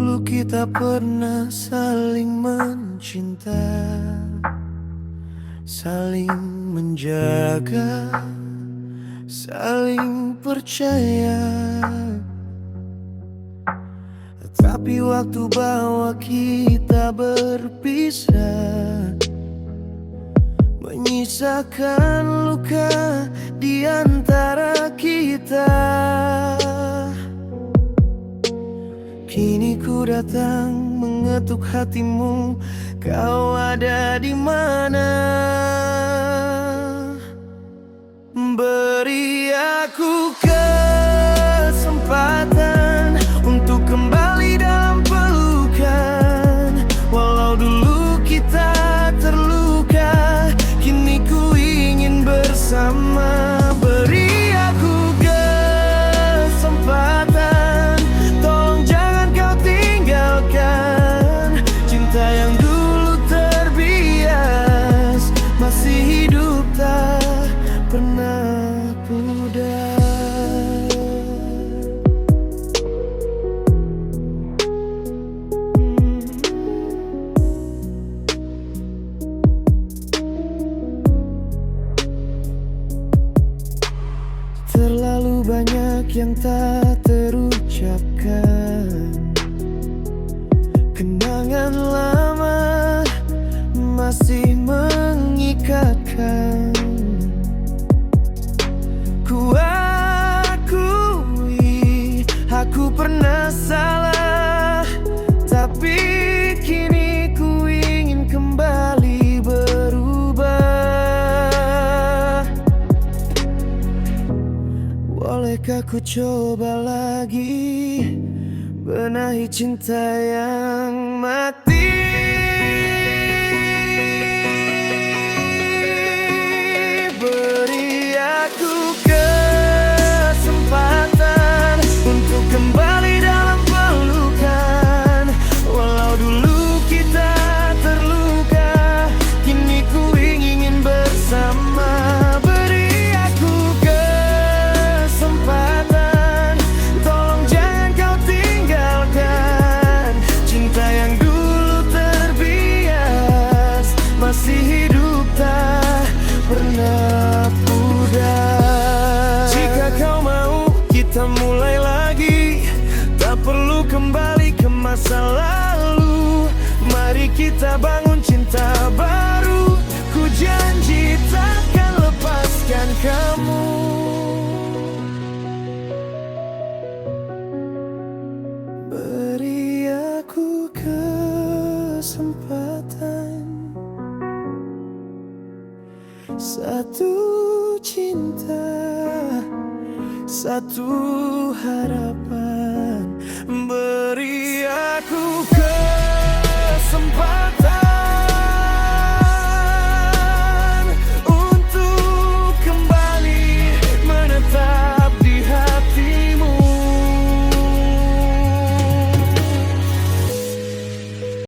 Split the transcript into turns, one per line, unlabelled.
Dulu kita pernah saling mencinta, saling menjaga, saling percaya. Tapi waktu bawa kita berpisah, menyisakan luka di antara kita. Kini ku datang mengetuk hatimu, kau ada di mana? Beri aku kesempatan untuk kembali dalam pelukan. Walau dulu kita terluka, kini ku ingin bersama. Beri aku kesempatan, tolong jangan kau tinggalkan. Cinta yang dulu terbias, masih hidup tak pernah pudar. Terlalu banyak yang tak terucapkan, kenangan lama masih mengikatkan. Ku akui aku pernah salah, tapi kini ku ingin kembali berubah. Bolehkah ku coba lagi benahi cinta yang mati? Beri aku kesempatan untuk kembali dalam pelukan. Walau dulu kita terluka, kini ku ingin bersama. Beri aku kesempatan, tolong jangan kau tinggalkan. Cinta yang dulu terbias, masih hidup tak pernah pudar. Jika kau mau, kita mulai lagi, tak perlu kembali ke masa lalu. Mari kita bangun cinta baru, ku janji takkan lepaskan kamu. Beri aku kesempatan, satu cinta, satu harapan. Beri aku